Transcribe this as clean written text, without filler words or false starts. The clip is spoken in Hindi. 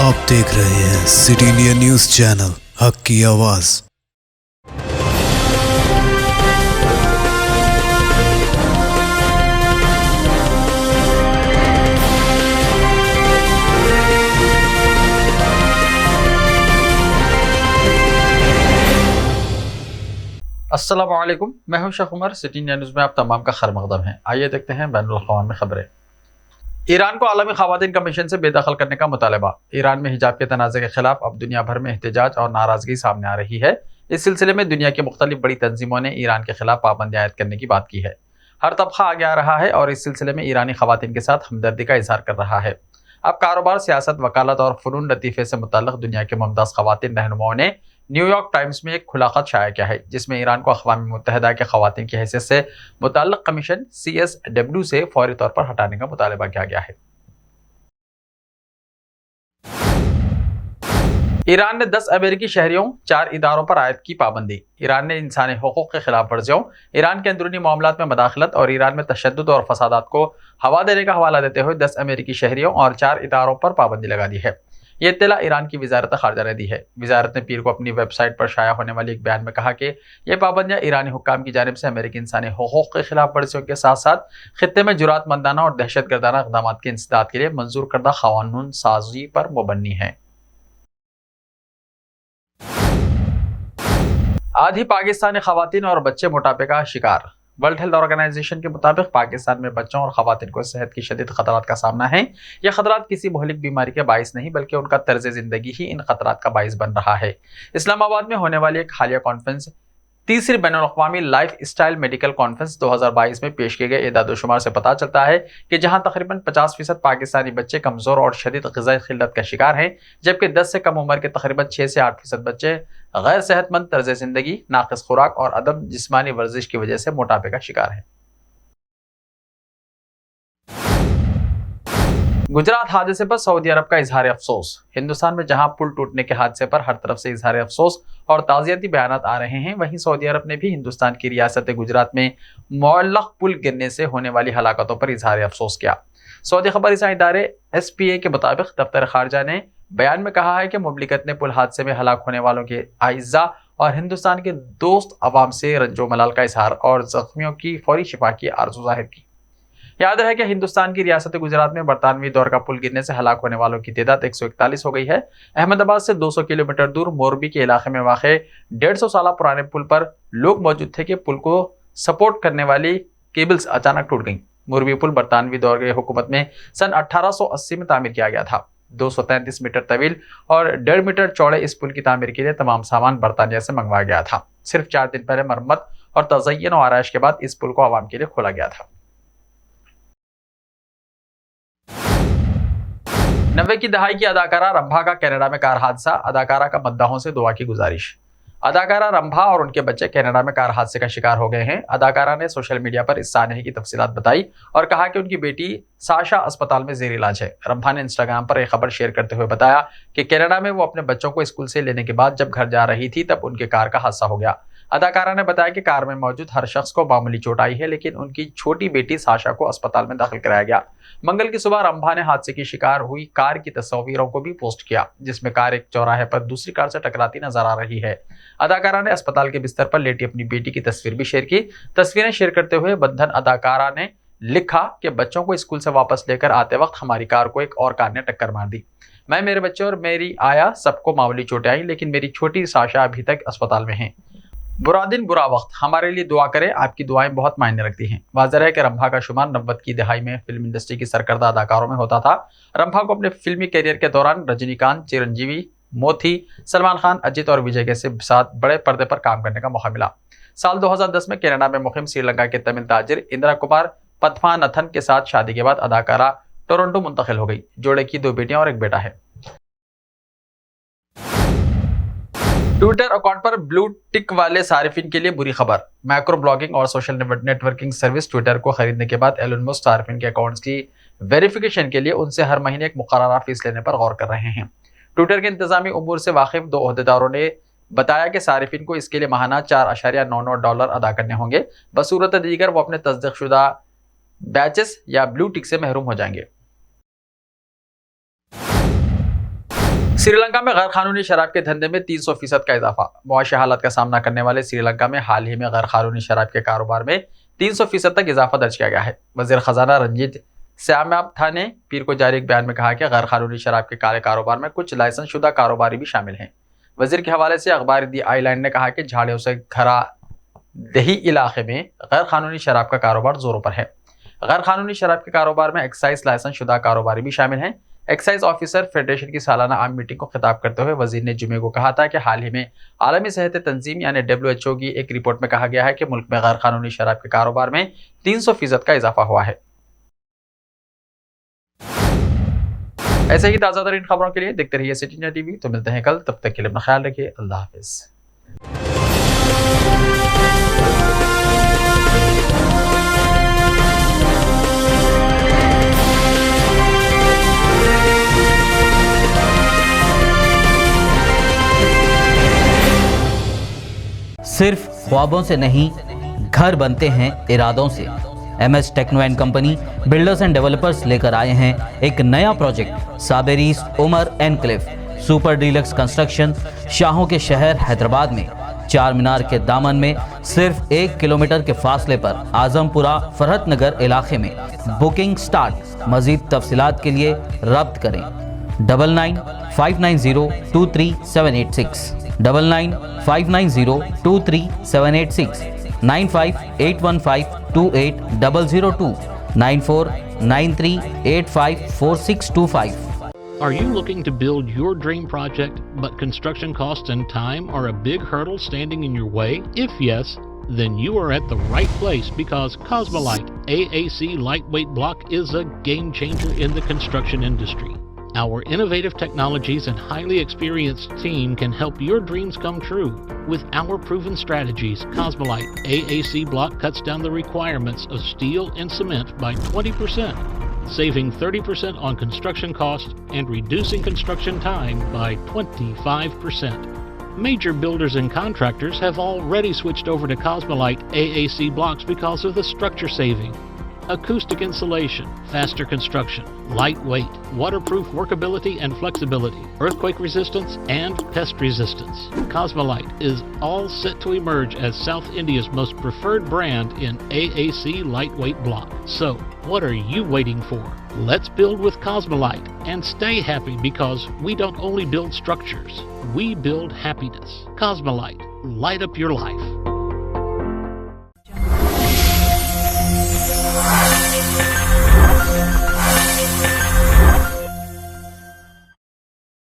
आप देख रहे हैं सिटी इंडिया न्यूज चैनल, हक की आवाज। अस्सलामुअलैकुम, मैं हूं Sheikh Umar. City India news में आप तमाम का खैर मकदम है। आइए देखते हैं बैनुल अक़वामी में खबरें। ईरान को आलमी ख़वातीन कमीशन से बेदखल करने का मुतालबा। ईरान में हिजाब के तनाज़े के खिलाफ अब दुनिया भर में एहतजाज और नाराज़गी सामने आ रही है। इस सिलसिले में दुनिया की मुख्तलिफ बड़ी तंजीमों ने ईरान के खिलाफ पाबंदी आयद करने की बात की है। हर तबका आगे आ रहा है और इस सिलसिले में ईरानी ख़वातीन के साथ हमदर्दी का इजहार कर रहा है। अब कारोबार, सियासत, वकालत और फ़नून लतीफ़े से मुतल्लिक़ दुनिया के मुमताज़ ख़वातीन रहनुमाओं ने न्यूयॉर्क टाइम्स में एक खुला खत शाया किया है, जिसमें ईरान को अक़वाम मुत्तहिदा के ख़वातीन की हैसियत से मुतल्लिक़ कमीशन CSW से फौरी तौर पर हटाने का मुतालबा किया गया है। ईरान ने 10 अमेरिकी शहरियों, 4 इदारों पर आयद की पाबंदी। ईरान ने इंसानी हुकूक के खिलाफ वर्जियों, ईरान के अंदरूनी मामलात में मदाखलत और ईरान में तशद्दुद और फसादात को हवा देने का हवाला देते हुए 10 अमेरिकी शहरियों और 4 इदारों पर पाबंदी लगा दी है। ये इत्तला ईरान की वजारत ख़ारजा ने दी है। वजारत ने पीर को अपनी वेबसाइट पर शाया होने वाली एक बयान में कहा कि ये पाबंदियाँ ईरानी हुक्काम की जानिब से अमेरिकी इंसानी हुकूक के खिलाफ वर्जियों के साथ साथ खित्ते में जुरातमंदाना और दहशतगर्दाना इक़दाम के इंसदाद के लिए मंजूर करदा क़ानून साजी पर मुबन्नी है। आधी पाकिस्तानी ख़वातीन और बच्चे मोटापे का शिकार। वर्ल्ड हेल्थ ऑर्गेनाइजेशन के मुताबिक पाकिस्तान में बच्चों और ख़वातीन को सेहत की शदीद खतरात का सामना है। यह खतरात किसी मोहलिक बीमारी के बाइस नहीं, बल्कि उनका तर्ज ज़िंदगी ही इन खतरात का बाइस बन रहा है। इस्लामाबाद में होने वाली एक हालिया कॉन्फ्रेंस, तीसरी बैनुल अक़वामी लाइफ स्टाइल मेडिकल कॉन्फ्रेंस 2022 में पेश किए गए एदाद-ओ-शुमार से पता चलता है कि जहां तकरीबन 50% पाकिस्तानी बच्चे कमज़ोर और शदीद ग़िज़ाई क़िल्लत का शिकार हैं, जबकि 10 से कम उम्र के तकरीबन 6 से 8% बच्चे गैर सेहतमंद तर्ज ज़िंदगी, नाक़िस खुराक और अदम जिस्मानी वर्जिश की वजह से मोटापे का शिकार है। गुजरात हादसे पर सऊदी अरब का इजहार अफसोस। हिंदुस्तान में जहां पुल टूटने के हादसे पर हर तरफ से इजहार अफसोस और ताज़ियती बयानात आ रहे हैं, वहीं सऊदी अरब ने भी हिंदुस्तान की रियासत गुजरात में मुअल्लक़ पुल गिरने से होने वाली हलाकतों पर इजहार अफसोस किया। सऊदी खबरसां इदारे SPA के मुताबिक दफ्तर खारजा ने बयान में कहा है कि मुमलिकत ने पुल हादसे में हलाक होने वालों के आइज़ा और हिंदुस्तान के दोस्त अवाम से रंजो मलाल का इजहार और जख्मियों की फौरी शिफा की आरज़ू जाहिर की। याद रहे कि हिंदुस्तान की रियासत गुजरात में बरतानवी दौर का पुल गिरने से हलाक होने वालों की तादाद 141 हो गई है। अहमदाबाद से 200 किलोमीटर दूर मोरबी के इलाके में वाक़ 150 साल पुराने पुल पर लोग मौजूद थे कि पुल को सपोर्ट करने वाली केबल्स अचानक टूट गईं। मोरबी पुल बरतानवी दौर की हुकूमत में सन 1880 में तामीर किया गया था। 233 मीटर तवील और 1.5 मीटर चौड़े इस पुल की तामीर के लिए तमाम सामान बरतानिया से मंगवाया गया था। सिर्फ 4 दिन पहले मरम्मत और तज़य्युन और आराइश के बाद इस पुल को आवाम के लिए खोला गया था। 90 की दहाई की अदाकारा रंभा का कनाडा में कार हादसा। अदाकारा का मद्दाहों से दुआ की गुजारिश। अदाकारा रंभा और उनके बच्चे कनाडा में कार हादसे का शिकार हो गए हैं। अदाकारा ने सोशल मीडिया पर इस सानहे की तफसीलात बताई और कहा कि उनकी बेटी साशा अस्पताल में ज़ेर इलाज है। रंभा ने इंस्टाग्राम पर एक खबर शेयर करते हुए बताया कि कनाडा में वो अपने बच्चों को स्कूल से लेने के बाद जब घर जा रही थी, तब उनके कार का हादसा हो गया। अदाकारा ने बताया कि कार में मौजूद हर शख्स को मामूली चोट आई है, लेकिन उनकी छोटी बेटी साशा को अस्पताल में दाखिल कराया गया। मंगल की सुबह रंभा ने हादसे की शिकार हुई कार की तस्वीरों को भी पोस्ट किया, जिसमें कार एक चौराहे पर दूसरी कार से टकराती नजर आ रही है। अदाकारा ने अस्पताल के बिस्तर पर लेटी अपनी बेटी की तस्वीर भी शेयर की। तस्वीरें शेयर करते हुए बंधन अदाकारा ने लिखा कि बच्चों को स्कूल से वापस लेकर आते वक्त हमारी कार को एक और कार ने टक्कर मार दी। मैं, मेरे बच्चे और मेरी आया सबको मामूली चोटें आई, लेकिन मेरी छोटी साशा अभी तक अस्पताल में है। बुरा दिन बुरा वक्त, हमारे लिए दुआ करें, आपकी दुआएं बहुत मायने रखती हैं। वाज़ेह है कि रंभा का शुमार 90 की दहाई में फिल्म इंडस्ट्री की सरकर्दा अदाकारों में होता था। रंभा को अपने फिल्मी करियर के दौरान रजनीकांत, चिरंजीवी, मोती, सलमान खान, अजित और विजय के साथ बड़े पर्दे पर काम करने का मौका मिला। साल 2010 में कनाडा में मुक़ीम श्रीलंका के तमिल ताजिर इंदिरा कुमार पद्मानाथन के साथ शादी के बाद अदाकारा टोरंटो मुंतकिल हो गई। जोड़े की 2 बेटियां और एक बेटा है। ट्विटर अकाउंट पर ब्लू टिक वाले सारिफिन के लिए बुरी खबर। मैक्रो ब्लॉगिंग और सोशल नेटवर्किंग सर्विस ट्विटर को खरीदने के बाद एलन मस्क सारिफिन के अकाउंट्स की वेरिफिकेशन के लिए उनसे हर महीने एक मुकर्ररा फीस लेने पर गौर कर रहे हैं। ट्विटर के इंतजामी उमूर से वाकिफ 2 ओहदेदारों ने बताया कि सारिफिन को इसके लिए माहाना $4.99 अदा करने होंगे। बसूरत दीगर वो अपने तस्दीक़शुदा बैचेस या ब्लू टिक से महरूम हो जाएंगे। श्रीलंका में गैर कानूनी शराब के धंधे में 300% का इजाफा। मुआशी हालात का सामना करने वाले श्रीलंका में हाल ही में गैर कानूनी शराब के कारोबार में 300% तक इजाफा दर्ज किया गया है। वजीर खजाना रंजीत स्यामापथा ने पीर को जारी एक बयान में कहा कि गैर कानूनी शराब के काले कारोबार में कुछ लाइसेंस शुदा कारोबारी भी शामिल हैं। वजीर के हवाले से अखबार दी आईलैंड ने कहा कि झाड़ियों से घरा दही इलाके में गैर कानूनी शराब का कारोबार जोरों पर है। गैर कानूनी शराब के कारोबार में एक्साइज लाइसेंस शुदा कारोबारी भी शामिल हैं। एक्साइज ऑफिसर फेडरेशन की सालाना आम मीटिंग को खिताब करते हुए वजीर ने जुमे को कहा था कि हाल ही में आलमी सेहत तंजीम यानी WHO की एक रिपोर्ट में कहा गया है कि मुल्क में गैर कानूनी शराब के कारोबार में 300% का इजाफा हुआ है। ऐसे ही ताज़ा तरीन खबरों के लिए देखते रहिए सिटी इंडिया टीवी। तो मिलते हैं कल, तब तक के लिए अपना ख्याल रखिए। अल्लाह हाफिज। सिर्फ ख्वाबों से नहीं, घर बनते हैं इरादों से। MS techno and company builders and developers लेकर आए हैं एक नया प्रोजेक्ट साबेरीज Umar enclave super deluxe construction. शाहों के शहर हैदराबाद में चार मीनार के दामन में सिर्फ 1 किलोमीटर के फासले पर आजमपुरा फरहत नगर इलाके में। Booking start. मजीद तफसीलात के लिए रब्त करें 9959023786 9959023786 9581528002 9493854625। Are you looking to build your dream project, but construction costs and time are a big hurdle standing in your way? If yes, then you are at the right place, because Cosmolite AAC lightweight block is a game changer in the construction industry. Our innovative technologies and highly experienced team can help your dreams come true. With our proven strategies, Cosmolite AAC block cuts down the requirements of steel and cement by 20%, saving 30% on construction costs and reducing construction time by 25%. Major builders and contractors have already switched over to Cosmolite AAC blocks because of the structure saving. Acoustic insulation, faster construction, lightweight, waterproof workability and flexibility, earthquake resistance and pest resistance. Cosmolite is all set to emerge as South India's most preferred brand in AAC lightweight block. So, what are you waiting for? Let's build with Cosmolite and stay happy, because we don't only build structures, we build happiness. Cosmolite, light up your life.